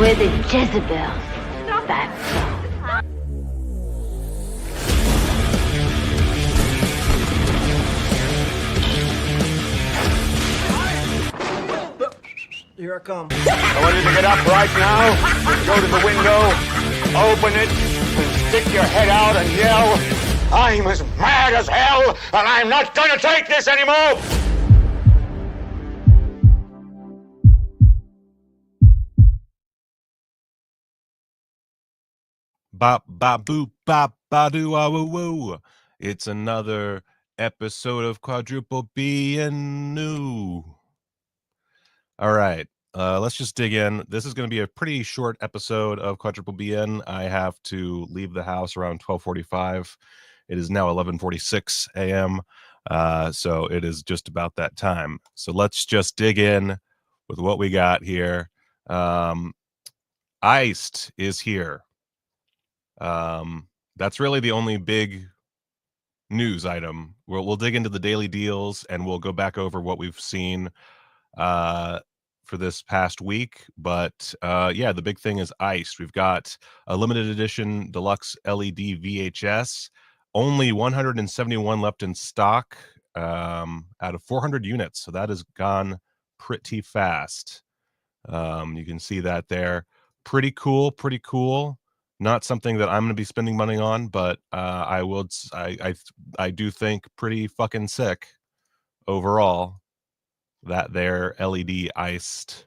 We're the Jezebels. That's all. Here I come. I want you to get up right now, go to the window, open it, and stick your head out and yell, "I'm as mad as hell, and I'm not gonna take this anymore!" Bop, bop, boop, bop, ba doo, ah, woo, woo. It's another episode of Quadruple B and New. All right, let's just dig in. This is going to be a pretty short episode of Quadruple BN. I have to leave the house around 12:45. It is now 11:46 a.m., so it is just about that time. So let's just dig in with what we got here. Iced is here. That's really the only big news item. We'll dig into the daily deals and we'll go back over what we've seen for this past week. But yeah, the big thing is Iced. We've got a limited edition deluxe LED VHS, only 171 left in stock out of 400 units. So that has gone pretty fast. You can see that there. Pretty cool, pretty cool. Not something that I'm going to be spending money on, but I do think pretty fucking sick overall that their LED Iced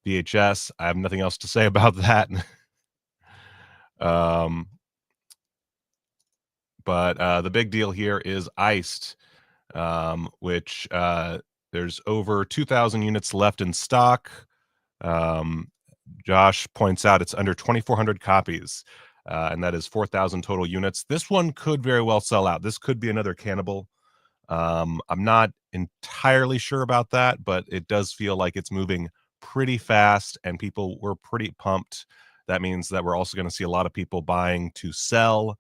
VHS. I have nothing else to say about that. But the big deal here is Iced, which there's over 2,000 units left in stock. Josh points out it's under 2,400 copies, and that is 4,000 total units. This one could very well sell out. This could be another Cannibal. I'm not entirely sure about that, but it does feel like it's moving pretty fast, and people were pretty pumped. That means that we're also going to see a lot of people buying to sell.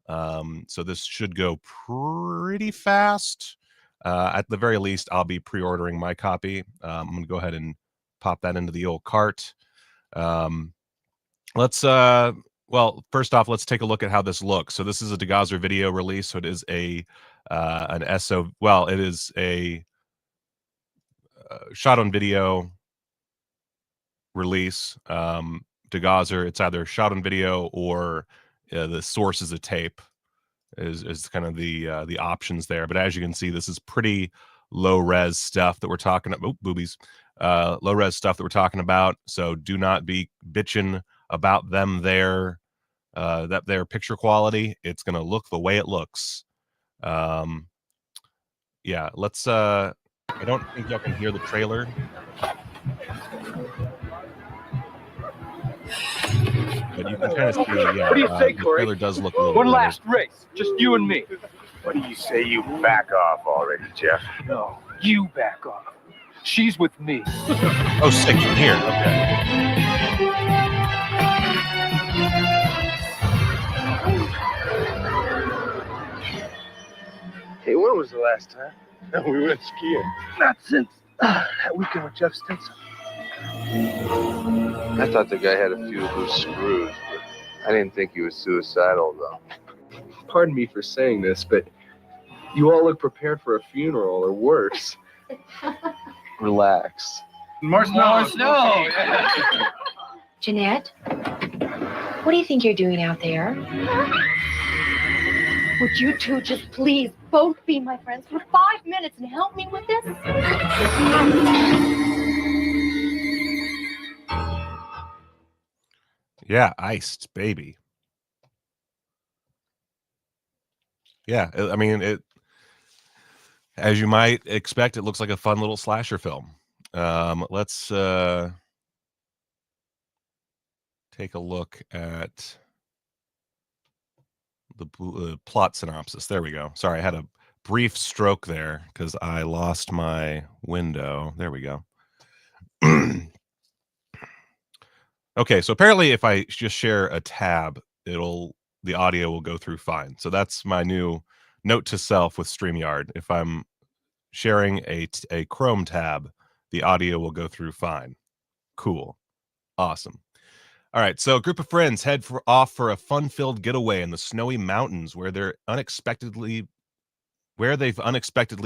So this should go pretty fast. At the very least, I'll be pre-ordering my copy. I'm going to go ahead and pop that into the old cart. Let's well, first off, let's take a look at how this looks. So this is a DeGazer video release. So it is a an SO, well, it is a shot on video release. DeGazer, it's either shot on video or the source is a tape is kind of the options there. But as you can see, this is pretty low res stuff that we're talking about. Oh, boobies. Low res stuff that we're talking about. So do not be bitching about them there. That their picture quality, it's gonna look the way it looks. Yeah, let's I don't think y'all can hear the trailer. But you can kind of see, yeah, What do you say, the Corey? trailer does look a little One better. last race, just you and me. What do you say you back off already, Jeff? No, you back off. She's with me. Oh, sick, you can hear. Okay. Hey, when was the last time? We went skiing. Not since that weekend with Jeff Stinson. I thought the guy had a few loose screws, but I didn't think he was suicidal, though. Pardon me for saying this, but you all look prepared for a funeral or worse. Relax. Marshmallows? No. Jeanette, what do you think you're doing out there? Would you two just please both be my friends for 5 minutes and help me with this? Yeah, Iced, baby. Yeah, I mean, it, as you might expect, it looks like a fun little slasher film. Let's take a look at the plot synopsis. There we go. Sorry, I had a brief stroke there because I lost my window. There we go. Okay, so apparently if I just share a tab, the audio will go through fine. So that's my new note to self with StreamYard. If I'm sharing a Chrome tab, the audio will go through fine. Cool. Awesome. All right, so a group of friends head off for a fun-filled getaway in the snowy mountains where they've unexpectedly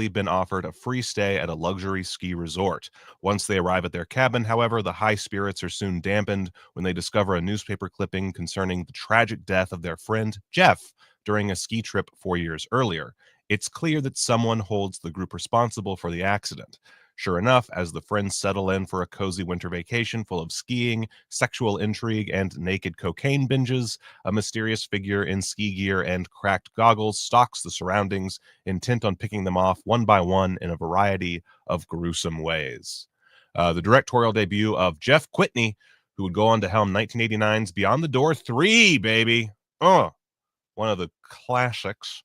been offered a free stay at a luxury ski resort. Once they arrive at their cabin, however, the high spirits are soon dampened when they discover a newspaper clipping concerning the tragic death of their friend, Jeff, during a ski trip 4 years earlier. It's clear that someone holds the group responsible for the accident. Sure enough, as the friends settle in for a cozy winter vacation full of skiing, sexual intrigue, and naked cocaine binges, a mysterious figure in ski gear and cracked goggles stalks the surroundings, intent on picking them off one by one in a variety of gruesome ways. The directorial debut of Jeff Whitney, who would go on to helm 1989's Beyond the Door 3, baby. One of the classics.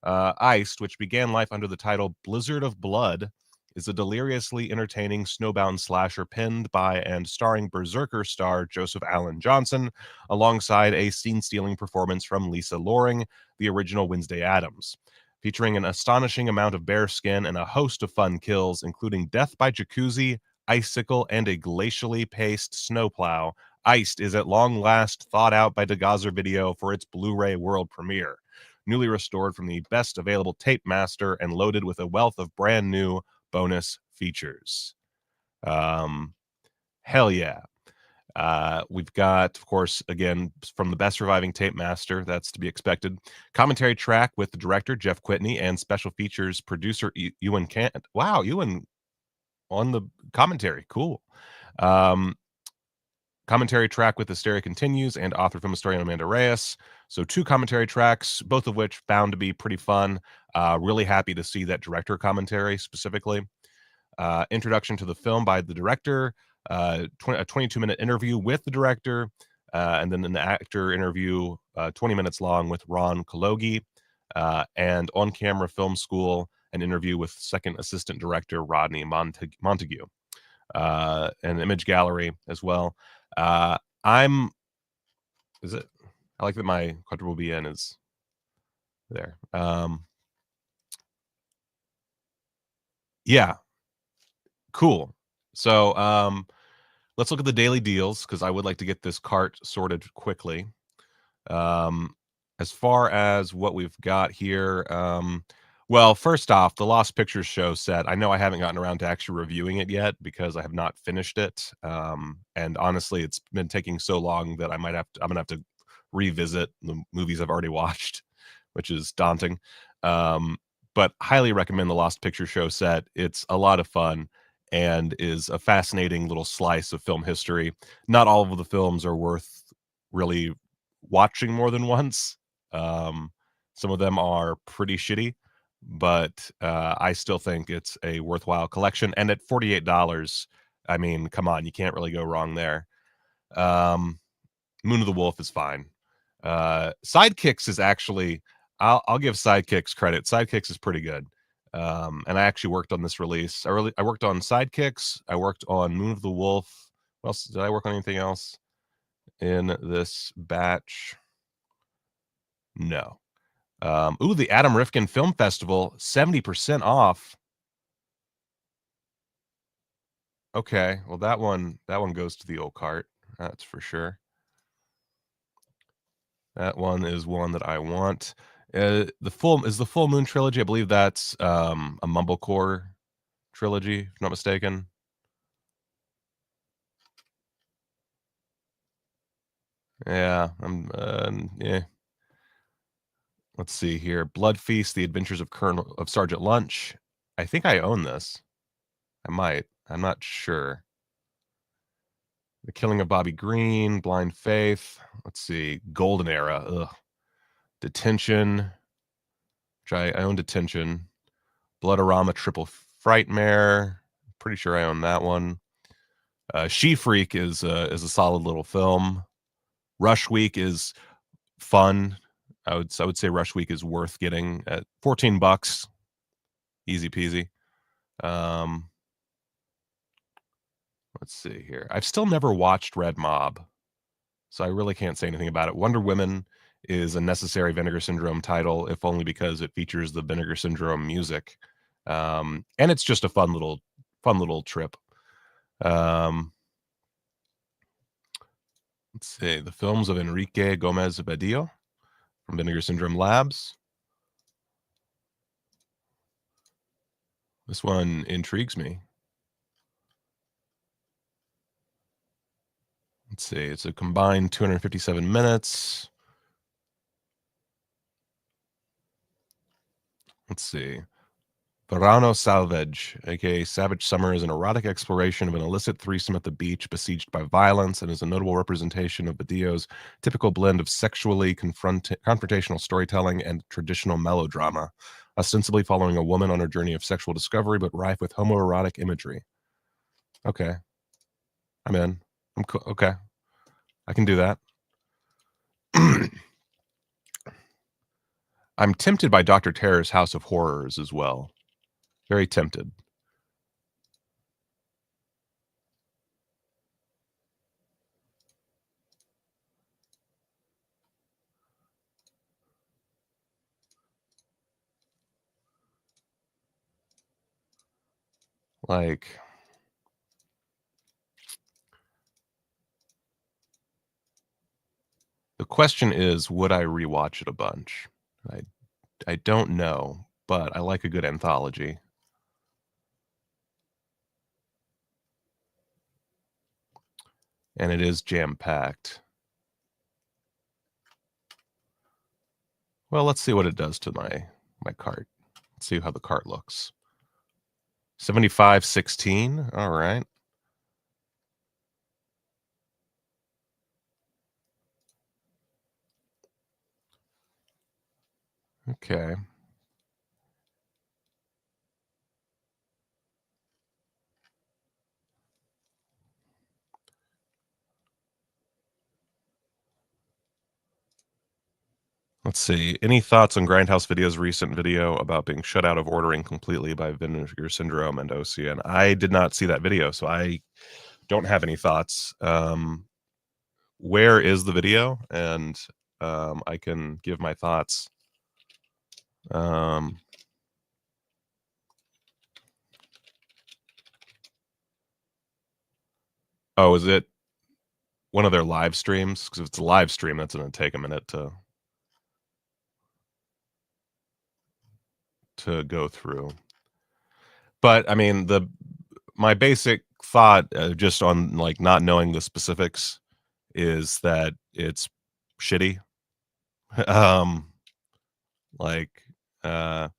Iced, which began life under the title Blizzard of Blood, is a deliriously entertaining snowbound slasher penned by and starring Berserker star Joseph Allen Johnson, alongside a scene-stealing performance from Lisa Loring, the original Wednesday Addams. Featuring an astonishing amount of bare skin and a host of fun kills, including death by jacuzzi, icicle, and a glacially paced snowplow, Iced is at long last thought out by DeGazer Video for its Blu-ray world premiere. Newly restored from the best available tape master and loaded with a wealth of brand new bonus features. Hell yeah. We've got, of course, again, from the best surviving tape master, that's to be expected, commentary track with the director, Jeff Whitney, and special features producer, Ewan Kant. Wow, Ewan on the commentary. Cool. Commentary track with Hysteria Continues and author film historian Amanda Reyes. So 2 commentary tracks, both of which found to be pretty fun. Really happy to see that director commentary specifically. Introduction to the film by the director, a 22-minute interview with the director, and then an actor interview 20 minutes long with Ron Kalogi, and on-camera film school, an interview with second assistant director Rodney Montague. An image gallery as well. I like that my quadruple BN is there. Yeah, cool. So let's look at the daily deals, because I would like to get this cart sorted quickly. As far as what we've got here, well, first off, the Lost Pictures show set. I know I haven't gotten around to actually reviewing it yet because I have not finished it. And honestly, it's been taking so long that I'm gonna have to revisit the movies I've already watched, which is daunting. But highly recommend the Lost Pictures show set. It's a lot of fun and is a fascinating little slice of film history. Not all of the films are worth really watching more than once. Some of them are pretty shitty, but I still think it's a worthwhile collection. And at $48, I mean, come on, you can't really go wrong there. Moon of the Wolf is fine. Sidekicks is actually, I'll give Sidekicks credit. Sidekicks is pretty good. And I actually worked on this release. I worked on Sidekicks. I worked on Moon of the Wolf. What else? Did I work on anything else in this batch? No. The Adam Rifkin Film Festival, 70% off. Okay, well that one goes to the old cart. That's for sure. That one is one that I want. The Full Moon trilogy. I believe that's a Mumblecore trilogy, if I'm not mistaken. Yeah, yeah. Let's see here. Blood Feast: The Adventures of Sergeant Lunch. I think I own this. I might. I'm not sure. The Killing of Bobby Green, Blind Faith. Let's see. Golden Era. Ugh. Detention. Which I own Detention. Bloodorama Triple Frightmare. Pretty sure I own that one. She Freak is a solid little film. Rush Week is fun. I would say Rush Week is worth getting at $14. Easy peasy. Let's see here. I've still never watched Red Mob, so I really can't say anything about it. Wonder Women is a necessary Vinegar Syndrome title, if only because it features the Vinegar Syndrome music. And it's just a fun little trip. Let's see. The films of Enrique Gomez Badillo from Vinegar Syndrome Labs. This one intrigues me. Let's see. It's a combined 257 minutes. Let's see. Verano Salvage, aka Savage Summer, is an erotic exploration of an illicit threesome at the beach besieged by violence and is a notable representation of Badillo's typical blend of sexually confrontational storytelling and traditional melodrama, ostensibly following a woman on her journey of sexual discovery but rife with homoerotic imagery. Okay. I'm in. I'm cool. Okay. I can do that. I'm tempted by Dr. Terror's House of Horrors as well. Very tempted. Like, the question is, would I rewatch it a bunch? I don't know, but I like a good anthology. And it is jam-packed. Well, let's see what it does to my cart. Let's see how the cart looks. 75/16. All right. Okay. Let's see. Any thoughts on Grindhouse Video's recent video about being shut out of ordering completely by Vinegar Syndrome and OCN? I did not see that video, so I don't have any thoughts. Where is the video? And I can give my thoughts. Oh, is it one of their live streams? Because if it's a live stream, that's going to take a minute to go through. But I mean, my basic thought, just on like not knowing the specifics, is that it's shitty. Like, but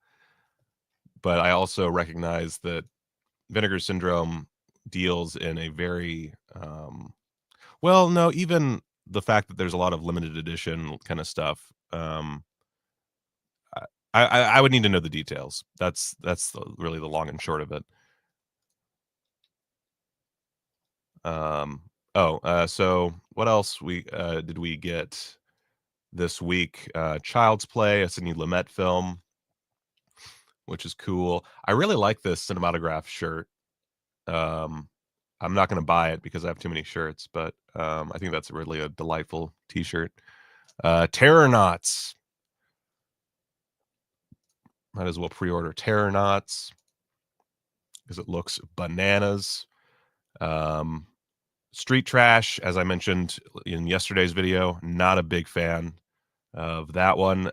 I also recognize that Vinegar Syndrome deals in a very well, no, even the fact that there's a lot of limited edition kind of stuff. I would need to know the details. That's really the long and short of it. So what else did we get this week? Child's Play, a Sidney Lumet film, which is cool. I really like this cinematograph shirt. I'm not going to buy it because I have too many shirts, but I think that's really a delightful t-shirt. Terror Knots. Might as well pre-order Terror Knots because it looks bananas. Street Trash, as I mentioned in yesterday's video, not a big fan of that one.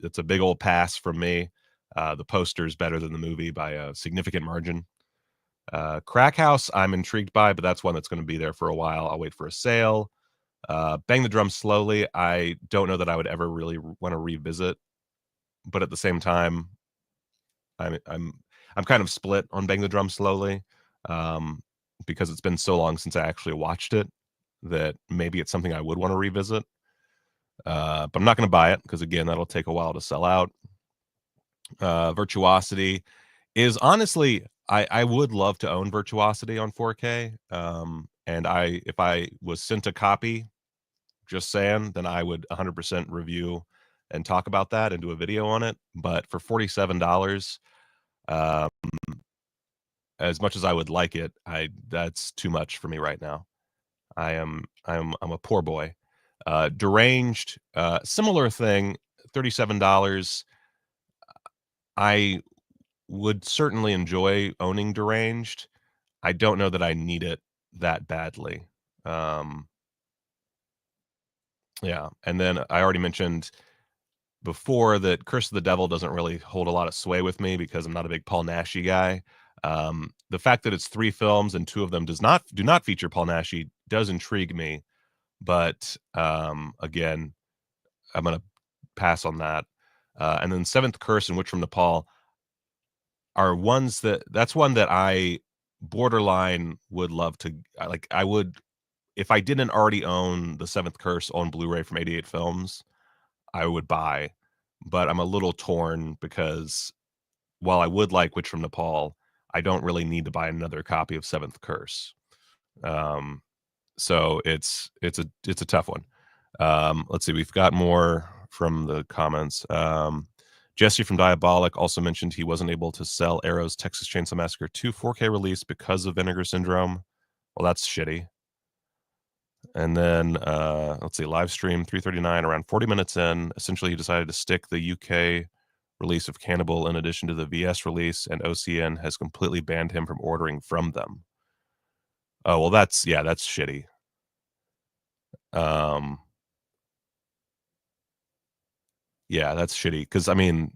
It's a big old pass from me. The poster is better than the movie by a significant margin. Crack House, I'm intrigued by, but that's one that's going to be there for a while. I'll wait for a sale. Bang the Drum Slowly, I don't know that I would ever really want to revisit, but at the same time, I'm kind of split on Bang the Drum Slowly, because it's been so long since I actually watched it that maybe it's something I would want to revisit. But I'm not going to buy it because, again, that'll take a while to sell out. Virtuosity is honestly, I would love to own Virtuosity on 4K. And if I was sent a copy, just saying, then I would 100% review and talk about that and do a video on it. But for $47, as much as I would like it, that's too much for me right now. I'm a poor boy. Deranged, similar thing, $37. I would certainly enjoy owning Deranged. I don't know that I need it that badly. Yeah, and then I already mentioned before that Curse of the Devil doesn't really hold a lot of sway with me because I'm not a big Paul Naschy guy. The fact that it's 3 films and 2 of them do not feature Paul Naschy does intrigue me, but again, I'm gonna pass on that. And then Seventh Curse and Witch from Nepal are ones that's one that I borderline would love to like. I would, if I didn't already own the Seventh Curse on Blu-ray from 88 Films, I would buy, but I'm a little torn because while I would like Witch from Nepal, I don't really need to buy another copy of Seventh Curse. So it's a tough one. Let's see, we've got more from the comments. Jesse from Diabolic also mentioned he wasn't able to sell Arrow's Texas Chainsaw Massacre 2 4K release because of Vinegar Syndrome. Well, that's shitty. And then let's see, live stream 339, around 40 minutes in, essentially he decided to stick the UK release of Cannibal in addition to the VS release, and OCN has completely banned him from ordering from them. Oh, well, that's shitty. Yeah, that's shitty because I mean,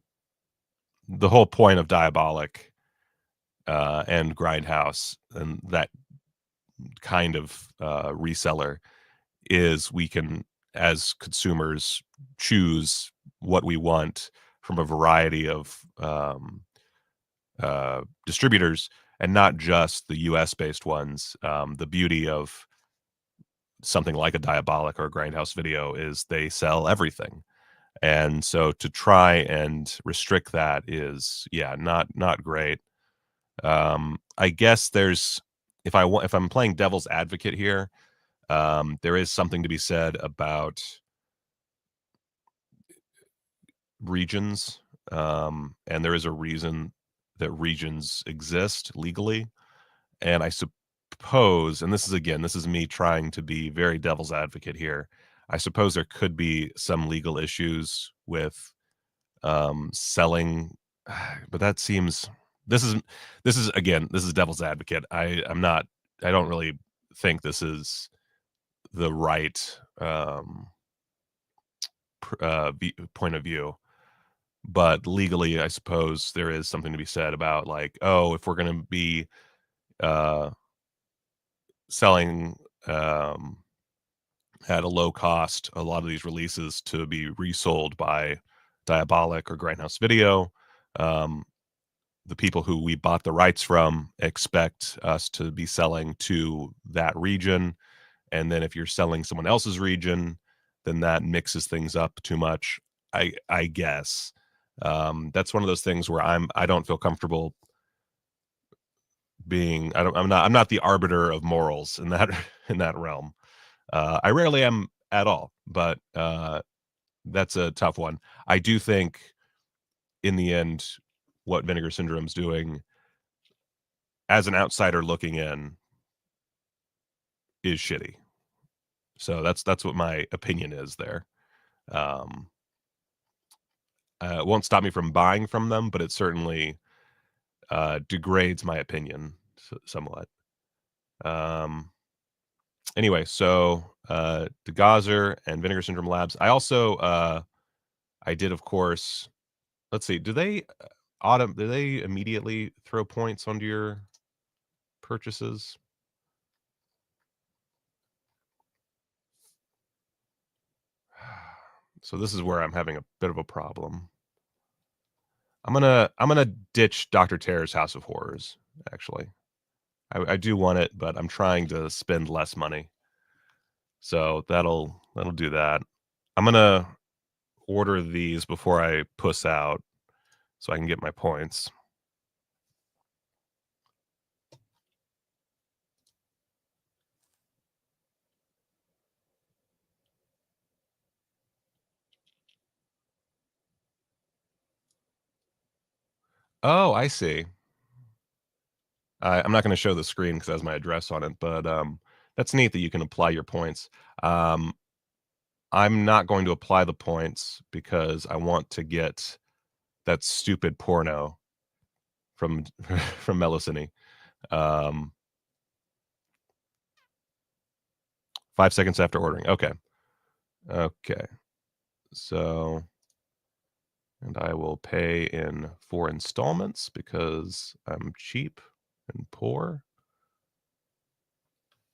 the whole point of Diabolic and Grindhouse and that kind of reseller is we can, as consumers, choose what we want from a variety of distributors and not just the US based ones. The beauty of something like a Diabolic or a Grindhouse Video is they sell everything. And so to try and restrict that is, yeah, not great. I guess there's, if I'm playing devil's advocate here, there is something to be said about regions, and there is a reason that regions exist legally. And I suppose, and this is me trying to be very devil's advocate here, I suppose there could be some legal issues with selling, but that seems, this is again, this is devil's advocate. I don't really think this is the right point of view, but legally I suppose there is something to be said about, like, oh, if we're going to be selling at a low cost a lot of these releases to be resold by Diabolic or Grindhouse Video, the people who we bought the rights from expect us to be selling to that region. And then if you're selling someone else's region, then that mixes things up too much, I guess. That's one of those things where I don't feel comfortable being, I'm not the arbiter of morals in that realm. I rarely am at all, but that's a tough one. I do think in the end, what Vinegar Syndrome's doing as an outsider looking in is shitty. So that's what my opinion is there. It won't stop me from buying from them, but it certainly degrades my opinion somewhat. Anyway, so DeGazer and Vinegar Syndrome Labs. I also I did, of course. Let's see. Do they immediately throw points onto your purchases? So this is where I'm having a bit of a problem. I'm gonna ditch Dr. Terror's House of Horrors. Actually, I do want it, but I'm trying to spend less money. So that'll do that. I'm gonna order these before I puss out, so I can get my points. Oh, I see. I'm not going to show the screen because it has my address on it, but that's neat that you can apply your points. I'm not going to apply the points because I want to get that stupid porno from from Melusine. 5 seconds after ordering. Okay. Okay. So, and I will pay in 4 installments because I'm cheap and poor.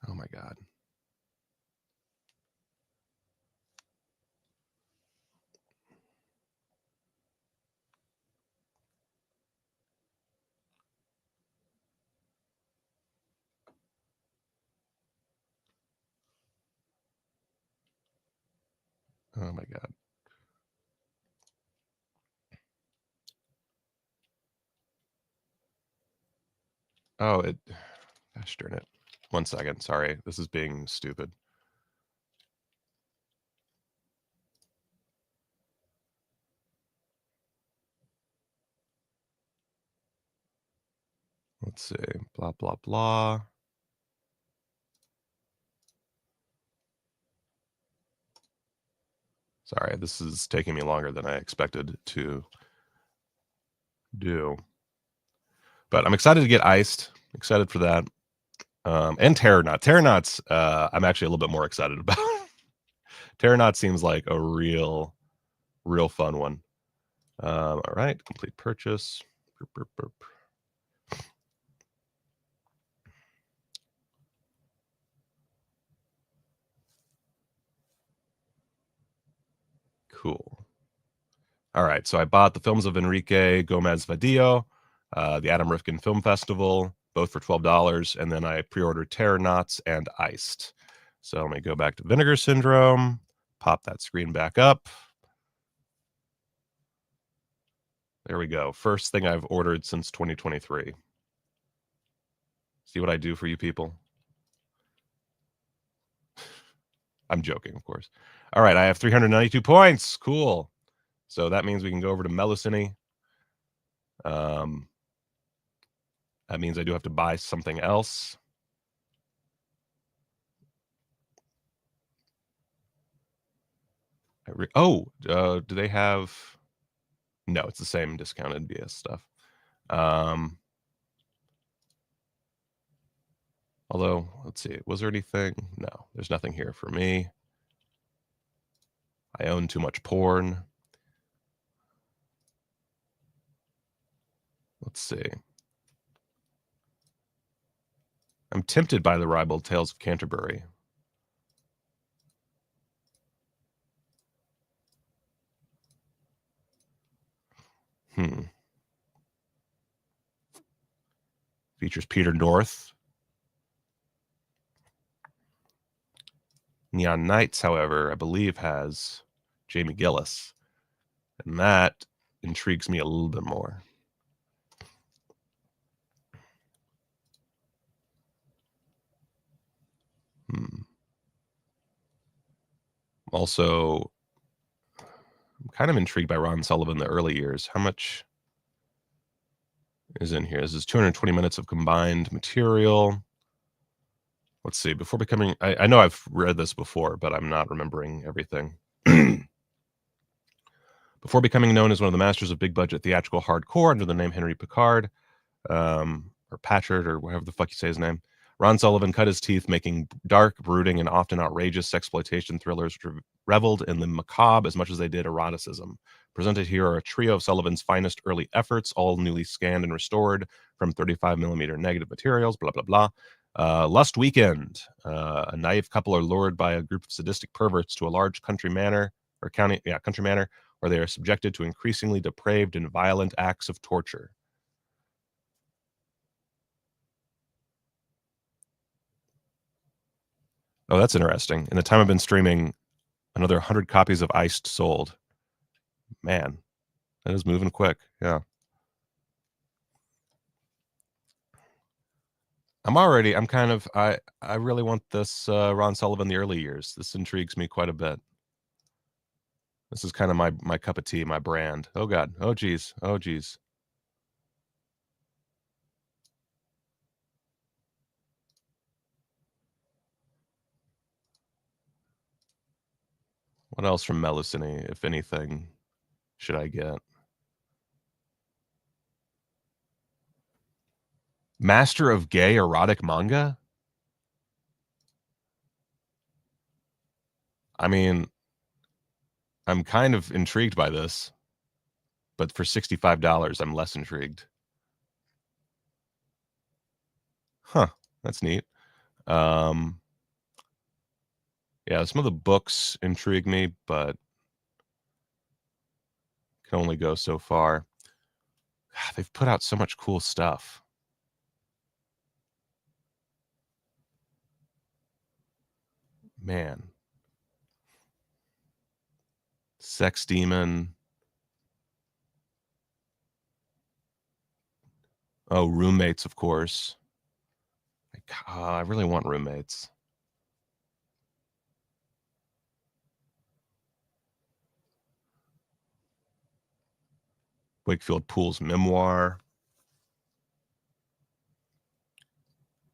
Oh my God. Oh my God. Oh, gosh darn it. 1 second. Sorry. This is being stupid. Let's see. Blah, blah, blah. Sorry, this is taking me longer than I expected to do. But I'm excited to get iced. Excited for that. And Terrornaut. Terrornaut's I'm actually a little bit more excited about. Terrornaut seems like a real fun one. All right, complete purchase. Burp, burp, burp. Cool. All right, so I bought the films of Enrique Gomez Vadillo, the Adam Rifkin Film Festival, both for $12, and then I pre-ordered Terrornauts and Iced. So let me go back to Vinegar Syndrome, pop that screen back up. There we go. First thing I've ordered since 2023. See what I do for you people? I'm joking, of course. All right, I have 392 points. Cool. So that means we can go over to Melusine. That means I do have to buy something else. Do they have... No, it's the same discounted BS stuff. Although, let's see. Was there anything? No, there's nothing here for me. I own too much porn. Let's see. I'm tempted by the Ribald Tales of Canterbury. Features Peter North. Neon Knights, however, I believe has Jamie Gillis. And that intrigues me a little bit more. Also, I'm kind of intrigued by Ron Sullivan in the early years. How much is in here? This is 220 minutes of combined material. Let's see. Before becoming... I know I've read this before, but I'm not remembering everything. Before becoming known as one of the masters of big-budget theatrical hardcore under the name Henry Picard, or Patchard, or whatever the fuck you say his name, Ron Sullivan cut his teeth making dark, brooding, and often outrageous sexploitation thrillers which reveled in the macabre as much as they did eroticism. Presented here are a trio of Sullivan's finest early efforts, all newly scanned and restored from 35mm negative materials, blah, blah, blah. Lust Weekend. A naive couple are lured by a group of sadistic perverts to a large country manor, where they are subjected to increasingly depraved and violent acts of torture. Oh, that's interesting. In the time I've been streaming, another 100 copies of Iced sold. Man, that is moving quick. Yeah. I really want this Ron Sullivan the early years. This intrigues me quite a bit. This is kind of my cup of tea, my brand. Oh, God. Oh, geez. Oh, geez. What else from Melusine, if anything, should I get? Master of Gay Erotic Manga? I mean, I'm kind of intrigued by this, but for $65, I'm less intrigued. Huh, that's neat. Yeah, some of the books intrigue me, but can only go so far. They've put out so much cool stuff. Man. Sex Demon. Oh, Roommates, of course. I really want Roommates. Wakefield Poole's memoir.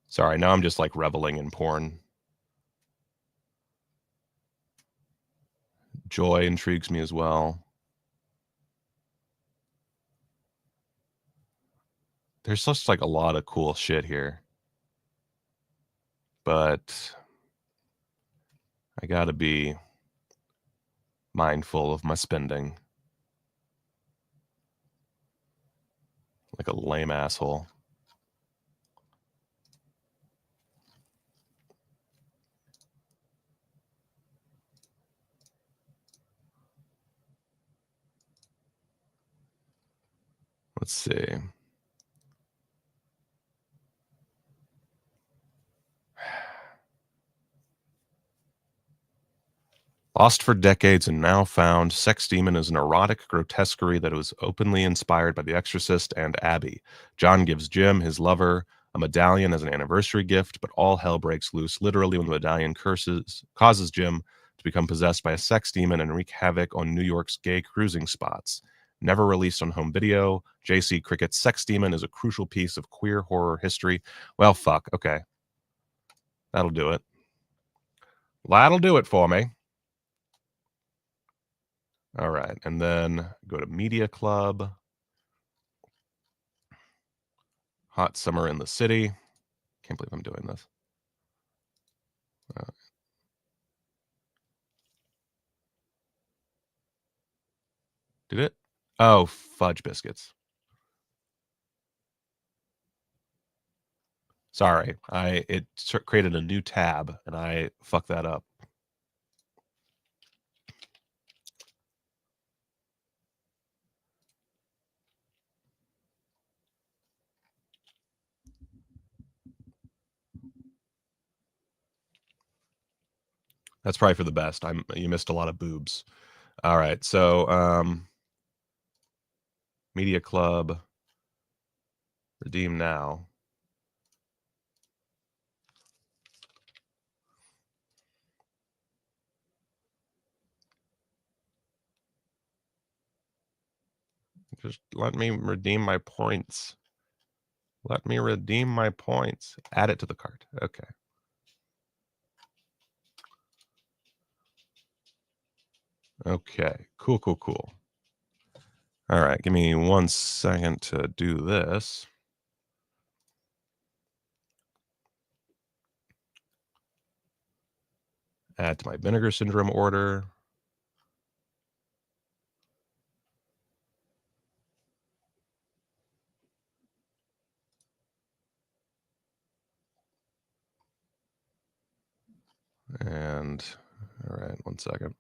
Sorry, now I'm just like reveling in porn. Joy intrigues me as well. There's just like a lot of cool shit here. But I gotta be mindful of my spending. Like a lame asshole. Let's see. Lost for decades and now found, Sex Demon is an erotic grotesquerie that was openly inspired by The Exorcist and Abby. John gives Jim, his lover, a medallion as an anniversary gift, but all hell breaks loose literally when the medallion causes Jim to become possessed by a sex demon and wreak havoc on New York's gay cruising spots. Never released on home video, J.C. Crickett's Sex Demon is a crucial piece of queer horror history. Well, fuck. Okay. That'll do it. That'll do it for me. All right, and then go to Media Club. Hot Summer in the City. Can't believe I'm doing this. Did it? Oh, Fudge Biscuits. Sorry, it created a new tab and I fucked that up. That's probably for the best. You missed a lot of boobs. All right, so Media Club, redeem now. Just let me redeem my points. Let me redeem my points. Add it to the cart. Okay. Okay. Cool, cool, cool. All right. Give me 1 second to do this. Add to my Vinegar Syndrome order. And all right, 1 second.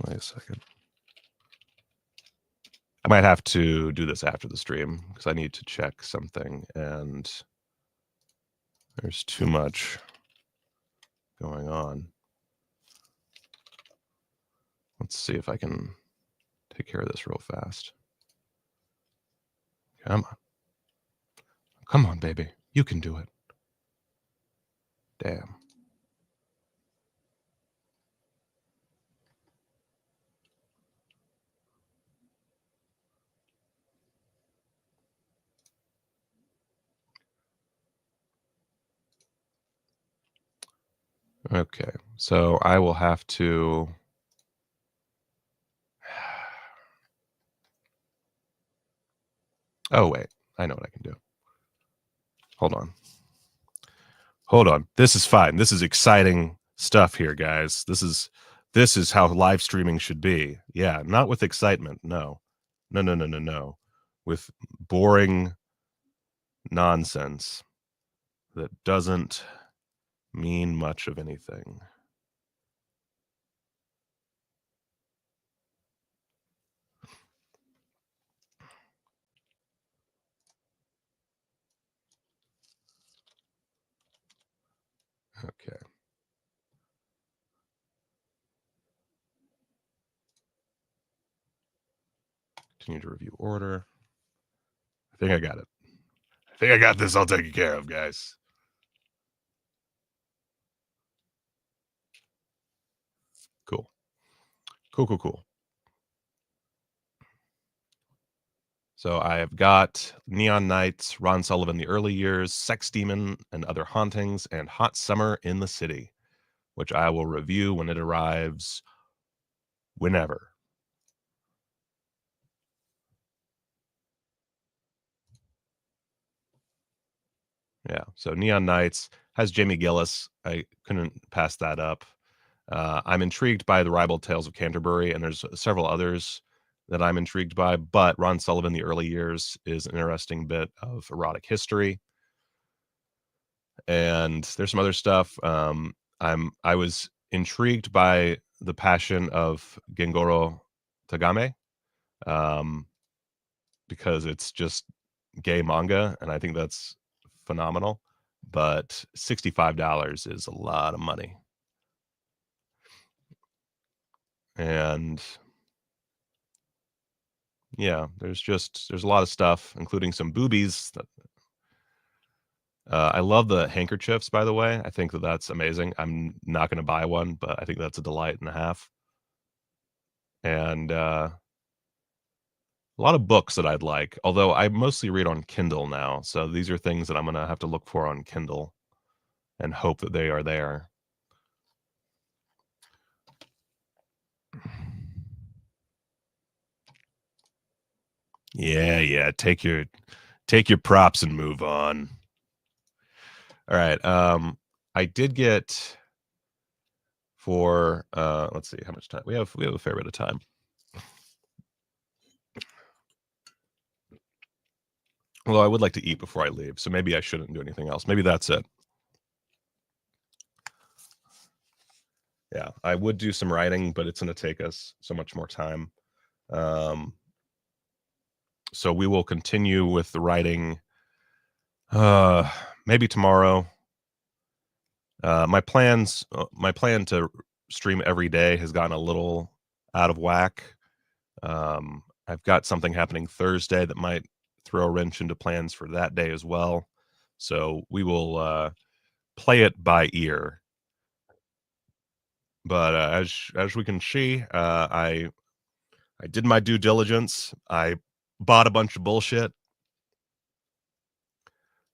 Wait a second. I might have to do this after the stream because I need to check something and there's too much going on. Let's see if I can take care of this real fast. Come on. Come on, baby. You can do it. Damn. Okay, so I will have to. Oh wait, I know what I can do. Hold on. This is fine. This is exciting stuff here, guys. This is how live streaming should be. Yeah, not with excitement. No. With boring nonsense that doesn't mean much of anything. Okay. Continue to review order. I think I got it. I think I got this all taken care of, guys. Cool. So I have got Neon Nights, Ron Sullivan, The Early Years, Sex Demon and Other Hauntings, and Hot Summer in the City, which I will review when it arrives whenever. Yeah, so Neon Nights has Jamie Gillis. I couldn't pass that up. I'm intrigued by The Ribald Tales of Canterbury, and there's several others that I'm intrigued by, but Ron Sullivan, The Early Years, is an interesting bit of erotic history. And there's some other stuff. I was intrigued by The Passion of Gengoro Tagame, because it's just gay manga, and I think that's phenomenal. But $65 is a lot of money. And yeah, there's a lot of stuff, including some boobies. I love the handkerchiefs, by the way. I think that's amazing. I'm not going to buy one, but I think that's a delight and a half. And a lot of books that I'd like, although I mostly read on Kindle now. So these are things that I'm going to have to look for on Kindle and hope that they are there. Yeah. Take your props and move on. All right. I did get for let's see how much time we have. We have a fair bit of time. Although I would like to eat before I leave, so maybe I shouldn't do anything else. Maybe that's it. Yeah, I would do some writing, but it's going to take us so much more time. So we will continue with the writing maybe tomorrow. My plan to stream every day has gotten a little out of whack. I've got something happening Thursday that might throw a wrench into plans for that day as well. So we will play it by ear. But as we can see, I did my due diligence. I bought a bunch of bullshit,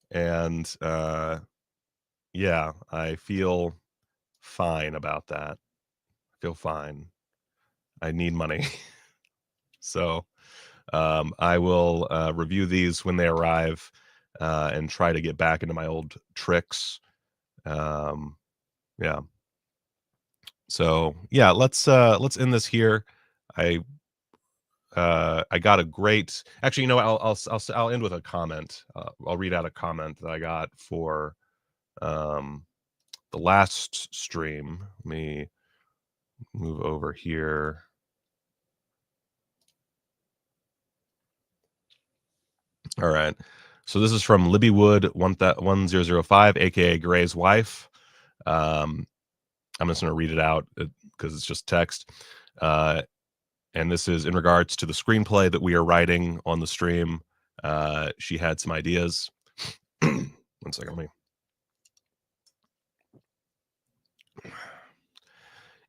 and yeah, I feel fine about that. I feel fine. I need money. So I will review these when they arrive and try to get back into my old tricks. Yeah. So yeah, let's end this here. I got a great. Actually, you know, I'll end with a comment. I'll read out a comment that I got for the last stream. Let me move over here. All right. So this is from Libby Wood 1005, aka Gray's wife. I'm just going to read it out because it's just text. And this is in regards to the screenplay that we are writing on the stream. She had some ideas. 1 second, let me.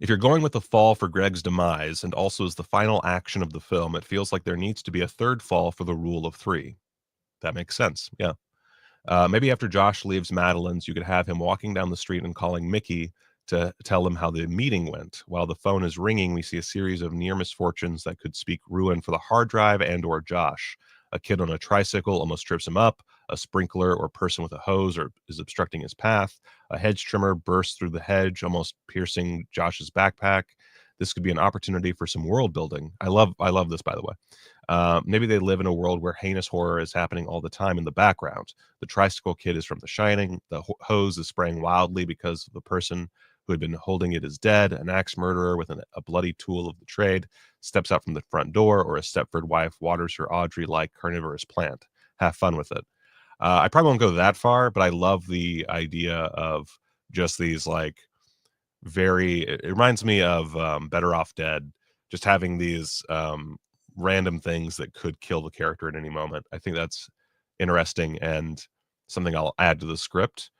If you're going with the fall for Greg's demise and also as the final action of the film, it feels like there needs to be a third fall for the rule of 3. That makes sense. Yeah. Maybe after Josh leaves Madeline's, you could have him walking down the street and calling Mickey to tell him how the meeting went. While the phone is ringing, we see a series of near misfortunes that could speak ruin for the hard drive and or Josh. A kid on a tricycle almost trips him up. A sprinkler or person with a hose is obstructing his path. A hedge trimmer bursts through the hedge, almost piercing Josh's backpack. This could be an opportunity for some world building. I love this, by the way. Maybe they live in a world where heinous horror is happening all the time in the background. The tricycle kid is from The Shining. The hose is spraying wildly because the person who had been holding it is dead. An axe murderer with a bloody tool of the trade steps out from the front door, or a Stepford wife waters her Audrey-like carnivorous plant. Have fun with it. I probably won't go that far, but I love the idea of just these like it reminds me of Better Off Dead, just having these random things that could kill the character at any moment. I think that's interesting and something I'll add to the script.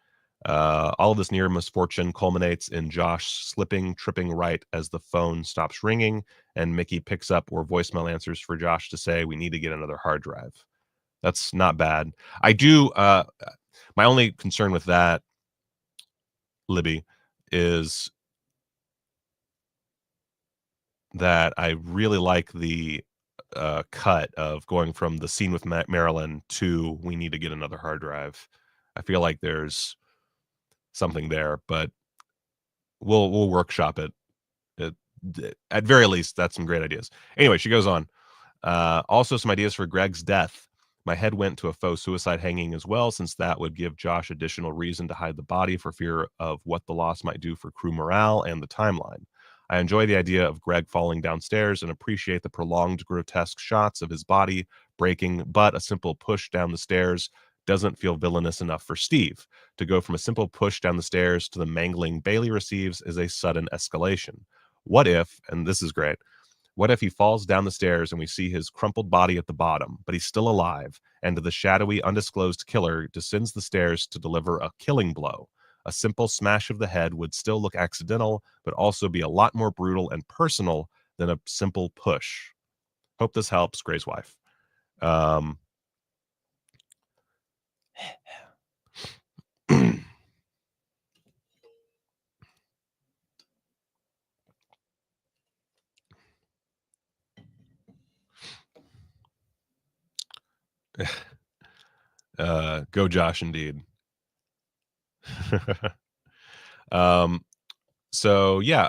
All of this near misfortune culminates in Josh tripping right as the phone stops ringing, and Mickey picks up or voicemail answers for Josh to say, we need to get another hard drive. That's not bad. I do, my only concern with that, Libby, is that I really like the cut of going from the scene with Marilyn to we need to get another hard drive. I feel like there's something there, but we'll workshop it. At very least, that's some great ideas. Anyway, she goes on. Also, some ideas for Greg's death. My head went to a faux suicide hanging as well, since that would give Josh additional reason to hide the body for fear of what the loss might do for crew morale and the timeline. I enjoy the idea of Greg falling downstairs and appreciate the prolonged grotesque shots of his body breaking, but a simple push down the stairs doesn't feel villainous enough for Steve. To go from a simple push down the stairs to the mangling Bailey receives is a sudden escalation. What if, and this is great, what if he falls down the stairs and we see his crumpled body at the bottom, but he's still alive, and the shadowy, undisclosed killer descends the stairs to deliver a killing blow? A simple smash of the head would still look accidental, but also be a lot more brutal and personal than a simple push. Hope this helps, Gray's wife. Go Josh, indeed. So yeah,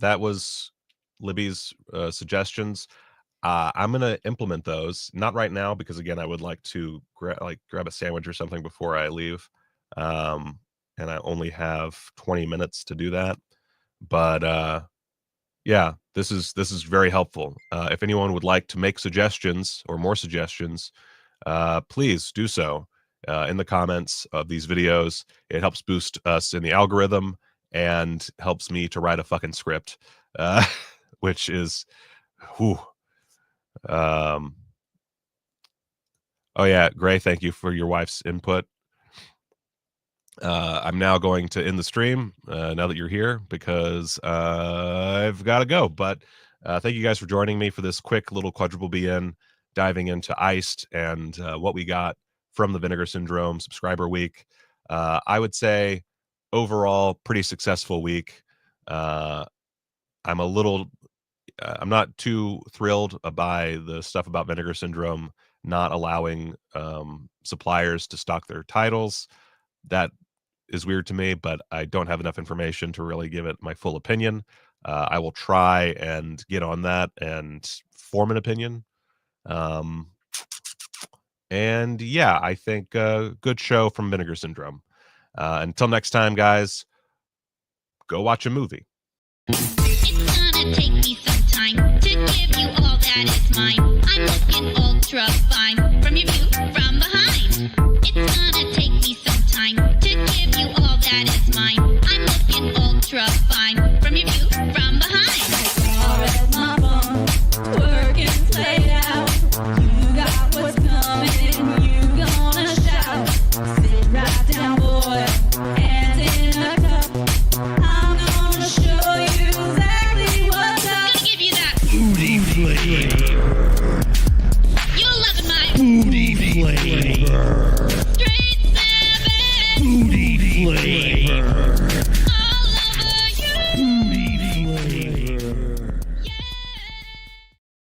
that was Libby's suggestions. I'm gonna implement those, not right now, because again, I would like to grab a sandwich or something before I leave, and I only have 20 minutes to do that. But yeah, this is very helpful. If anyone would like to make suggestions or more suggestions, please do so in the comments of these videos. It helps boost us in the algorithm and helps me to write a fucking script, which is, whew. Oh yeah, Gray, thank you for your wife's input. I'm now going to end the stream now that you're here, because I've got to go. But thank you guys for joining me for this quick little quadruple BN diving into Iced and what we got from the Vinegar Syndrome subscriber week. I would say overall pretty successful week. I'm not too thrilled by the stuff about Vinegar Syndrome not allowing suppliers to stock their titles. That is weird to me, but I don't have enough information to really give it my full opinion. I will try and get on that and form an opinion. And yeah, I think good show from Vinegar Syndrome. Until next time, guys, go watch a movie. It's gonna take me some time to give you all that is mine. I'm looking ultra fine from your view from behind. It's gonna take me some time to give you all that is mine. I'm looking ultra fine from your view from behind. My phone, working play out. You got what's coming, you gonna shout. Sit right down, boy, hands in a cup. I'm gonna show you exactly what's up. Gonna give you that booty flavor.